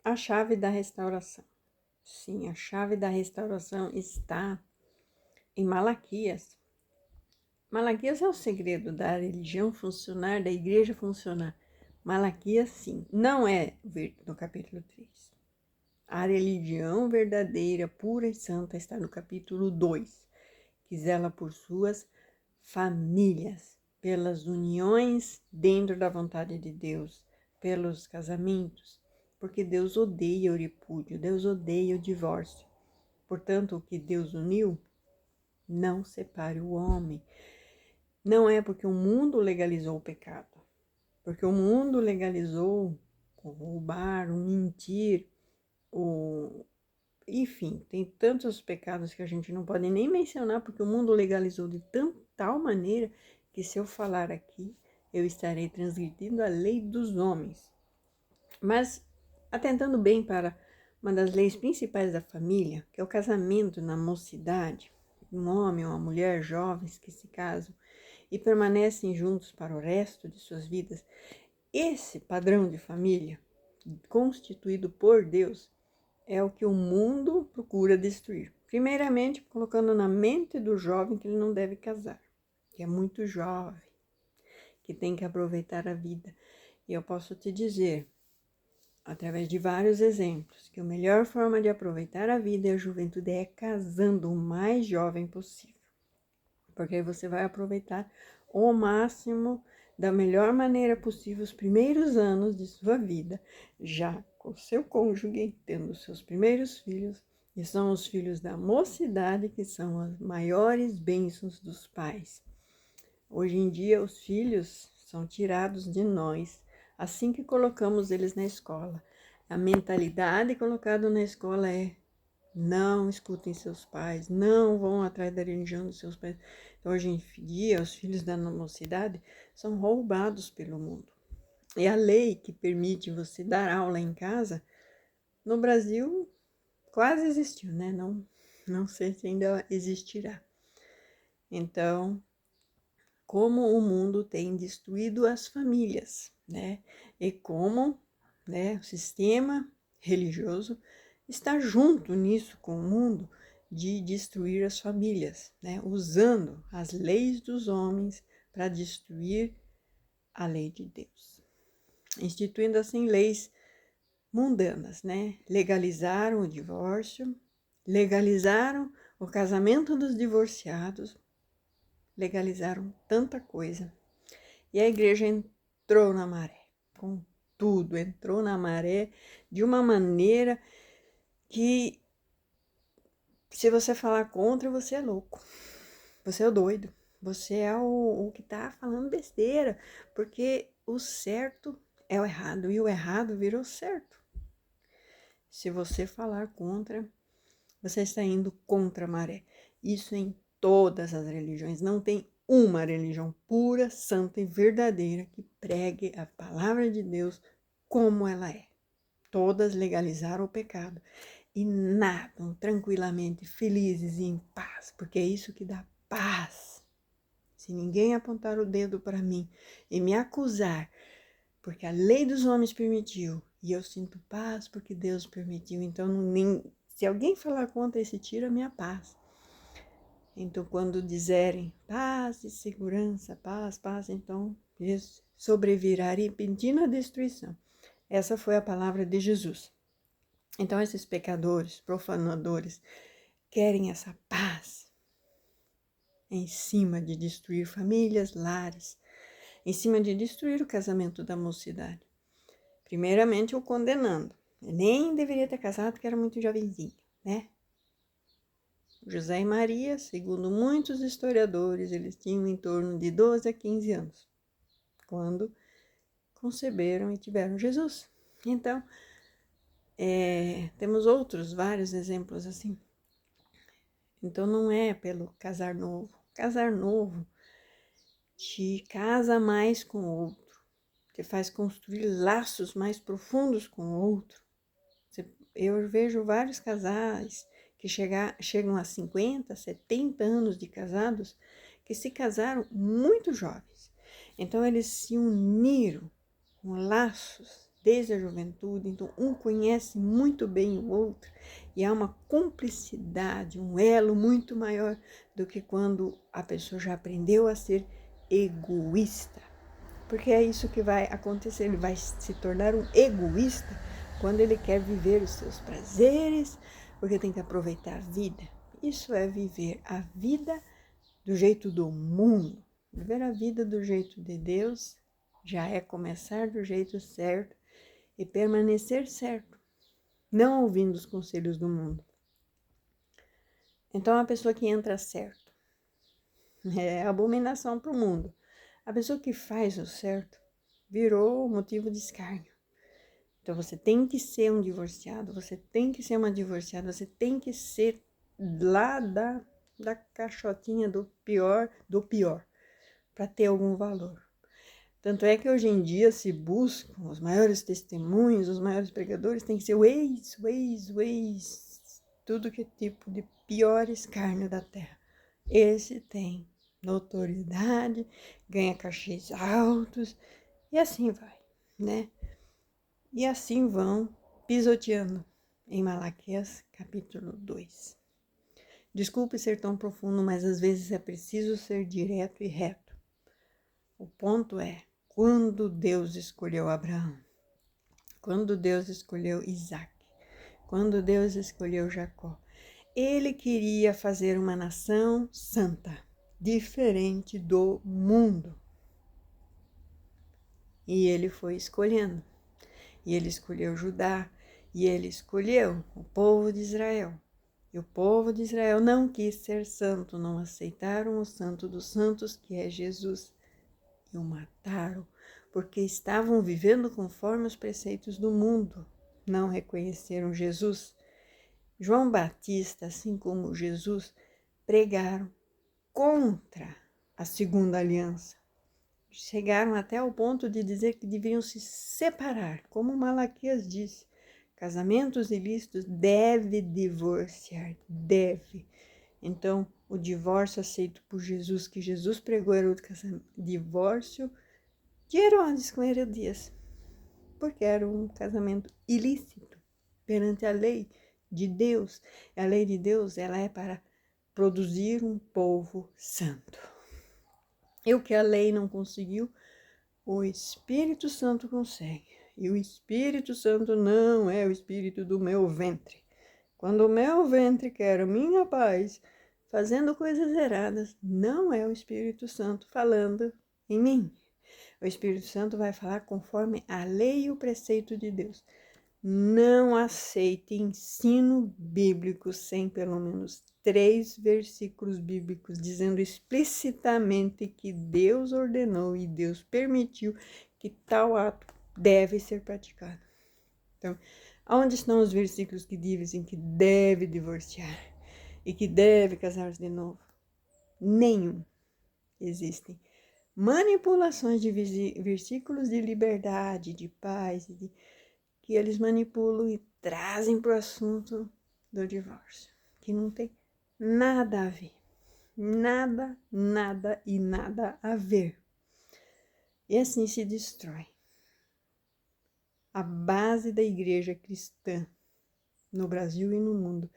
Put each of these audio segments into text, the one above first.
A chave da restauração. Sim, a chave da restauração está em Malaquias. Malaquias é o segredo da religião funcionar, da igreja funcionar. Malaquias, sim, não é no capítulo 3. A religião verdadeira, pura e santa está no capítulo 2, que zela por suas famílias, pelas uniões dentro da vontade de Deus, pelos casamentos, porque Deus odeia o repúdio, Deus odeia o divórcio. Portanto, o que Deus uniu, não separe o homem. Não é porque o mundo legalizou o pecado, porque o mundo legalizou o roubar, o mentir, enfim, tem tantos pecados que a gente não pode nem mencionar, porque o mundo legalizou de tal maneira que se eu falar aqui, eu estarei transgredindo a lei dos homens. Mas, atentando bem para uma das leis principais da família, que é o casamento na mocidade, um homem ou uma mulher jovens que se casam e permanecem juntos para o resto de suas vidas, esse padrão de família, constituído por Deus, é o que o mundo procura destruir. Primeiramente, colocando na mente do jovem que ele não deve casar, que é muito jovem, que tem que aproveitar a vida. E eu posso te dizer, através de vários exemplos, que a melhor forma de aproveitar a vida e a juventude é casando o mais jovem possível. Porque aí você vai aproveitar o máximo, da melhor maneira possível, os primeiros anos de sua vida, já com seu cônjuge, tendo seus primeiros filhos, e são os filhos da mocidade que são as maiores bênçãos dos pais. Hoje em dia, os filhos são tirados de nós assim que colocamos eles na escola. A mentalidade colocada na escola é: não escutem seus pais, não vão atrás da religião dos seus pais. Então, hoje em dia, os filhos da mocidade são roubados pelo mundo. E a lei que permite você dar aula em casa, no Brasil, quase existiu, né? Não sei se ainda existirá. Então, como o mundo tem destruído as famílias, né? E como, né, o sistema religioso está junto nisso com o mundo de destruir as famílias, né? Usando as leis dos homens para destruir a lei de Deus. Instituindo assim leis mundanas, né? Legalizaram o divórcio, legalizaram o casamento dos divorciados, legalizaram tanta coisa. E a igreja entrou na maré, com tudo, entrou na maré de uma maneira que, se você falar contra, você é louco, você é o doido, você é o que tá falando besteira, porque o certo é o errado e o errado virou certo. Se você falar contra, você está indo contra a maré. Isso em todas as religiões. Não tem uma religião pura, santa e verdadeira que pregue a palavra de Deus como ela é. Todas legalizaram o pecado e nadam tranquilamente, felizes e em paz, porque é isso que dá paz. Se ninguém apontar o dedo para mim e me acusar, porque a lei dos homens permitiu, e eu sinto paz porque Deus permitiu, então se alguém falar contra esse, tira a minha paz. Então, quando dizerem paz e segurança, paz, então sobrevirá repentina destruição. Essa foi a palavra de Jesus. Então, esses pecadores, profanadores, querem essa paz em cima de destruir famílias, lares, em cima de destruir o casamento da mocidade. Primeiramente, o condenando. Ele nem deveria ter casado porque era muito jovenzinho, né? José e Maria, segundo muitos historiadores, eles tinham em torno de 12 a 15 anos, quando conceberam e tiveram Jesus. Então, temos vários exemplos assim. Então, não é pelo casar novo. Casar novo te casa mais com o outro, te faz construir laços mais profundos com o outro. Eu vejo vários casais que chegam a 50, 70 anos de casados, que se casaram muito jovens. Então, eles se uniram com laços desde a juventude, então um conhece muito bem o outro e há uma cumplicidade, um elo muito maior do que quando a pessoa já aprendeu a ser egoísta. Porque é isso que vai acontecer, ele vai se tornar um egoísta quando ele quer viver os seus prazeres, porque tem que aproveitar a vida. Isso é viver a vida do jeito do mundo. Viver a vida do jeito de Deus já é começar do jeito certo e permanecer certo, não ouvindo os conselhos do mundo. Então, a pessoa que entra certo é abominação para o mundo. A pessoa que faz o certo virou motivo de escárnio. Então, você tem que ser um divorciado, você tem que ser uma divorciada, você tem que ser lá da caixotinha do pior, para ter algum valor. Tanto é que hoje em dia se buscam os maiores testemunhos, os maiores pregadores, tem que ser o ex, tudo que é tipo de pior escárnio da terra. Esse tem notoriedade, ganha cachês altos e assim vai, né? E assim vão pisoteando em Malaquias capítulo 2. Desculpe ser tão profundo, mas às vezes é preciso ser direto e reto. O ponto é, quando Deus escolheu Abraão, quando Deus escolheu Isaac, quando Deus escolheu Jacó, ele queria fazer uma nação santa, diferente do mundo. E ele foi escolhendo. E ele escolheu Judá, e ele escolheu o povo de Israel. E o povo de Israel não quis ser santo, não aceitaram o santo dos santos, que é Jesus, e o mataram, porque estavam vivendo conforme os preceitos do mundo, não reconheceram Jesus. João Batista, assim como Jesus, pregaram contra a segunda aliança. Chegaram até ao ponto de dizer que deviam se separar, como Malaquias disse. Casamentos ilícitos deve divorciar, deve. Então, o divórcio aceito por Jesus, que Jesus pregou, era o divórcio de Herodes com Herodias, porque era um casamento ilícito perante a lei de Deus. A lei de Deus, ela é para produzir um povo santo. E o que a lei não conseguiu, o Espírito Santo consegue. E o Espírito Santo não é o espírito do meu ventre. Quando o meu ventre quer a minha paz, fazendo coisas erradas, não é o Espírito Santo falando em mim. O Espírito Santo vai falar conforme a lei e o preceito de Deus. Não aceite ensino bíblico sem pelo menos 3 versículos bíblicos dizendo explicitamente que Deus ordenou e Deus permitiu que tal ato deve ser praticado. Então, onde estão os versículos que dizem que deve divorciar e que deve casar-se de novo? Nenhum existem. Manipulações de versículos de liberdade, de paz, que eles manipulam e trazem para o assunto do divórcio, que não tem nada a ver. Nada, nada e nada a ver. E assim se destrói a base da igreja cristã no Brasil e no mundo,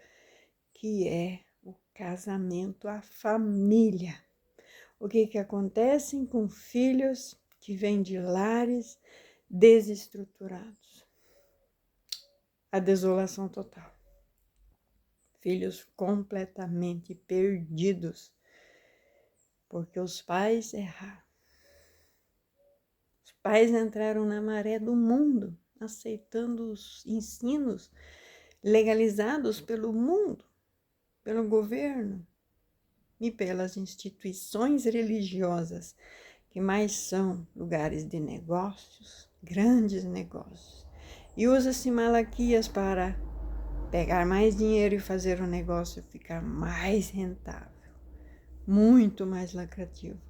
que é o casamento, a família. O que acontece com filhos que vêm de lares desestruturados? A desolação total. Filhos completamente perdidos, porque os pais erraram. Os pais entraram na maré do mundo, aceitando os ensinos legalizados pelo mundo, pelo governo e pelas instituições religiosas, que mais são lugares de negócios, grandes negócios. E usa-se Malaquias para pegar mais dinheiro e fazer o negócio ficar mais rentável, muito mais lucrativo.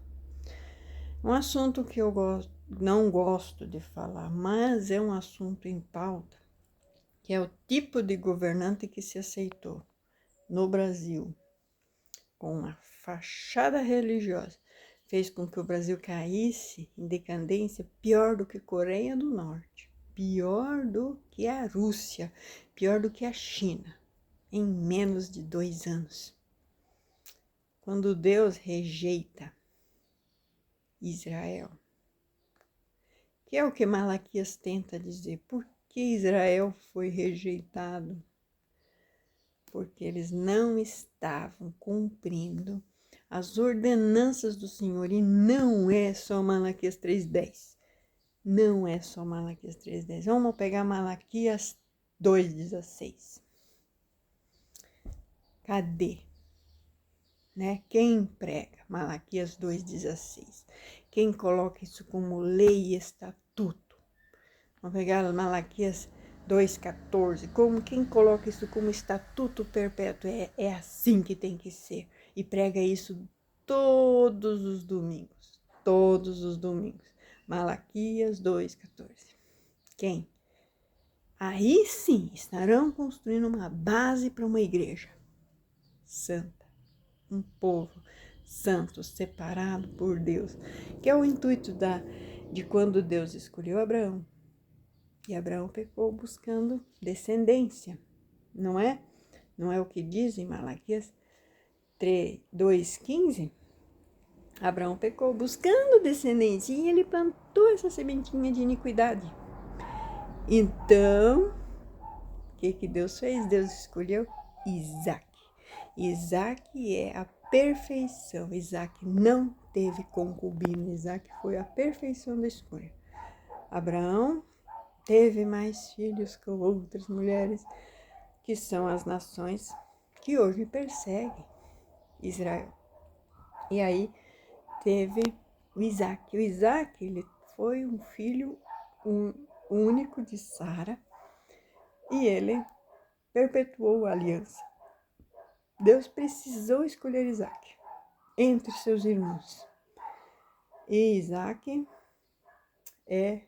Um assunto que eu não gosto de falar, mas é um assunto em pauta, que é o tipo de governante que se aceitou no Brasil, com uma fachada religiosa, fez com que o Brasil caísse em decadência pior do que Coreia do Norte, pior do que a Rússia, pior do que a China, em menos de 2 anos. Quando Deus rejeita Israel, que é o que Malaquias tenta dizer, por que Israel foi rejeitado? Porque eles não estavam cumprindo as ordenanças do Senhor, e não é só Malaquias 3:10. Não é só Malaquias 3:10. Vamos pegar Malaquias 2:16. Cadê? Né? Quem prega Malaquias 2:16? Quem coloca isso como lei e estatuto? Vamos pegar Malaquias 2:14. Quem coloca isso como estatuto perpétuo? É assim que tem que ser. E prega isso todos os domingos. Todos os domingos. Malaquias 2:14. Quem? Aí sim estarão construindo uma base para uma igreja santa, um povo santo, separado por Deus, que é o intuito de quando Deus escolheu Abraão. E Abraão pecou buscando descendência, não é? Não é o que diz em Malaquias 2:15? Abraão pecou buscando descendência e ele plantou essa sementinha de iniquidade. Então, o que Deus fez? Deus escolheu Isaac. Isaac é a perfeição. Isaac não teve concubino. Isaac foi a perfeição da escolha. Abraão teve mais filhos com outras mulheres, que são as nações que hoje perseguem Israel. E aí teve o Isaac. O Isaac, ele foi um filho único de Sara, e ele perpetuou a aliança. Deus precisou escolher Isaac entre seus irmãos. E Isaac é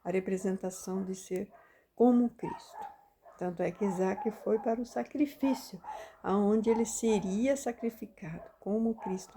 a representação de ser como Cristo. Tanto é que Isaac foi para o sacrifício, aonde ele seria sacrificado, como Cristo